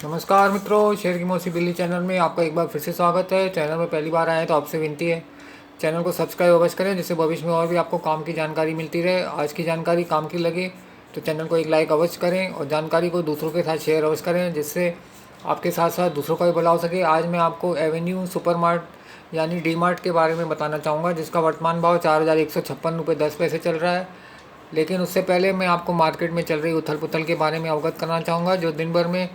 नमस्कार मित्रों, शेयर की मौसी बिल्ली चैनल में आपका एक बार फिर से स्वागत है। चैनल में पहली बार आए हैं तो आपसे विनती है चैनल को सब्सक्राइब अवश्य करें, जिससे भविष्य में और भी आपको काम की जानकारी मिलती रहे। आज की जानकारी काम की लगे तो चैनल को एक लाइक अवश्य करें और जानकारी को दूसरों के साथ शेयर अवश्य करें, जिससे आपके साथ साथ दूसरों का भी भला हो सके। आज मैं आपको एवेन्यू सुपर मार्ट यानी डी मार्ट के बारे में बताना चाहूँगा, जिसका वर्तमान भाव 4,156 रुपये 10 पैसे चल रहा है। लेकिन उससे पहले मैं आपको मार्केट में चल रही उथल पुथल के बारे में अवगत करना चाहूँगा, जो दिन भर में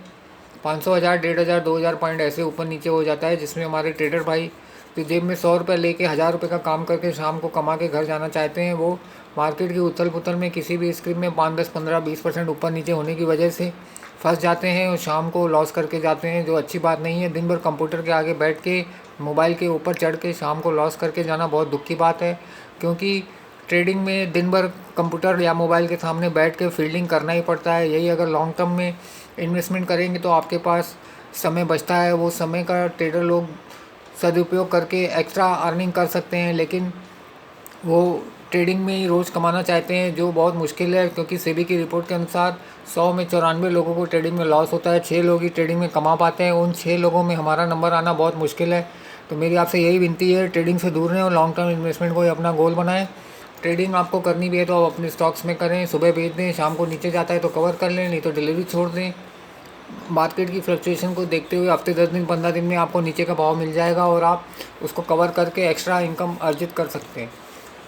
500, 1000, 1500, 2000 पॉइंट ऐसे ऊपर नीचे हो जाता है, जिसमें हमारे ट्रेडर भाई जो जेब में 100 रुपये लेके 1000 रुपये का काम करके शाम को कमा के घर जाना चाहते हैं, वो मार्केट की उथल पुथल में किसी भी स्क्रीन में 5, 10, 15, 20% ऊपर नीचे होने की वजह से फंस जाते हैं और शाम को लॉस करके जाते हैं, जो अच्छी बात नहीं है। दिन भर कंप्यूटर के आगे बैठ के मोबाइल के ऊपर चढ़ के शाम को लॉस करके जाना बहुत दुख की बात है, क्योंकि ट्रेडिंग में दिन भर कंप्यूटर या मोबाइल के सामने बैठ के फील्डिंग करना ही पड़ता है। यही अगर लॉन्ग टर्म में इन्वेस्टमेंट करेंगे तो आपके पास समय बचता है, वो समय का ट्रेडर लोग सदुपयोग करके एक्स्ट्रा अर्निंग कर सकते हैं, लेकिन वो ट्रेडिंग में ही रोज़ कमाना चाहते हैं, जो बहुत मुश्किल है। क्योंकि सेबी की रिपोर्ट के अनुसार 100 में 94 लोगों को ट्रेडिंग में लॉस होता है, 6 लोग ही ट्रेडिंग में कमा पाते हैं। उन 6 लोगों में हमारा नंबर आना बहुत मुश्किल है। तो मेरी आपसे यही विनती है, ट्रेडिंग से दूर रहें और लॉन्ग टर्म इन्वेस्टमेंट को ही अपना गोल बनाएं। ट्रेडिंग आपको करनी भी है तो आप अपने स्टॉक्स में करें, सुबह बेच दें, शाम को नीचे जाता है तो कवर कर लें, नहीं तो डिलीवरी छोड़ दें। मार्केट की फ्लक्चुएशन को देखते हुए हफ्ते 10 दिन 15 दिन में आपको नीचे का भाव मिल जाएगा और आप उसको कवर करके एक्स्ट्रा इनकम अर्जित कर सकते हैं।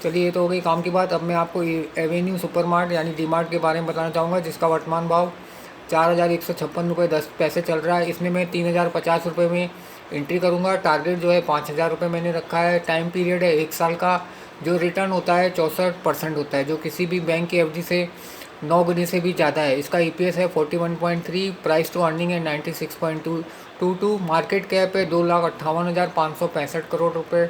चलिए, ये तो हो गई काम की बात। अब मैं आपको एवेन्यू सुपर मार्ट यानी डी मार्ट के बारे में बताना चाहूँगा, जिसका वर्तमान भाव 4,156 रुपये 10 पैसे चल रहा है। इसमें मैं 3,050 रुपये में एंट्री करूँगा। टारगेट जो है 5,000 रुपये मैंने रखा है। टाइम पीरियड है 1 साल का। जो रिटर्न होता है 64% होता है, जो किसी भी बैंक की एफडी से 9 गुनी से भी ज़्यादा है। इसका ईपीएस है 41.3, प्राइस टू अर्निंग है 96.22, मार्केट कैप है 2,58,565 करोड़ रुपए,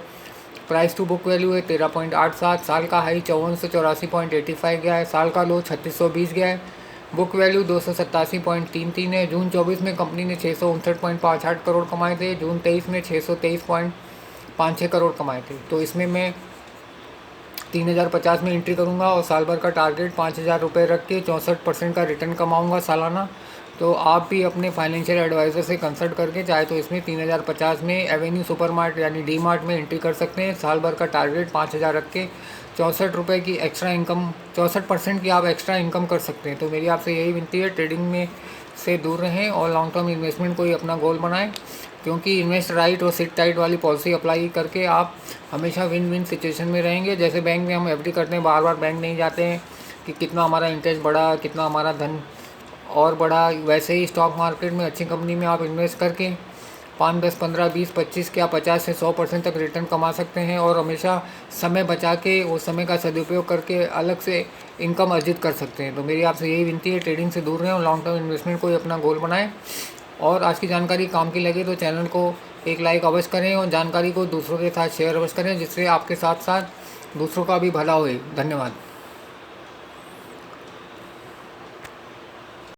प्राइस टू बुक वैल्यू है 13.87, साल का हाई 5484.85 गया है, साल का लो 3620 गया है, बुक वैल्यू 287.33 है। जून 24 में कंपनी ने 659.58 करोड़ कमाए थे, जून 23 में 623.56 करोड़ कमाए थे। तो इसमें मैं 3,050 में एंट्री करूंगा और साल भर का टारगेट 5,000 रुपये रख के 64% का रिटर्न कमाऊंगा सालाना। तो आप भी अपने फाइनेंशियल एडवाइज़र से कंसल्ट करके चाहे तो इसमें 3,050 में एवेन्यू सुपर मार्ट यानी डी मार्ट में एंट्री कर सकते हैं। साल भर का टारगेट 5,000 रख के 64 रुपये की एक्स्ट्रा इनकम, 64% की आप एक्स्ट्रा इनकम कर सकते हैं। तो मेरी आपसे यही विनती है, ट्रेडिंग में से दूर रहें और लॉन्ग टर्म इन्वेस्टमेंट को ही अपना गोल बनाएं, क्योंकि इन्वेस्ट राइट और सिट टाइट वाली पॉलिसी अप्लाई करके आप हमेशा विन विन सिचुएशन में रहेंगे। जैसे बैंक में हम एफडी करते हैं, बार बार बैंक नहीं जाते हैं कि कितना हमारा इंटरेस्ट बढ़ा, कितना हमारा धन और बढ़ा, वैसे ही स्टॉक मार्केट में अच्छी कंपनी में आप इन्वेस्ट करके 5, 10, 15, 20, 25 क्या 50 से 100% तक रिटर्न कमा सकते हैं और हमेशा समय बचा के वो समय का सदुपयोग करके अलग से इनकम अर्जित कर सकते हैं। तो मेरी आपसे यही विनती है, ट्रेडिंग से दूर रहें और लॉन्ग टर्म इन्वेस्टमेंट को ही अपना गोल बनाएं। और आज की जानकारी काम की लगे तो चैनल को एक लाइक अवश्य करें और जानकारी को दूसरों के साथ शेयर अवश्य करें, जिससे आपके साथ साथ दूसरों का भी भला होए। धन्यवाद।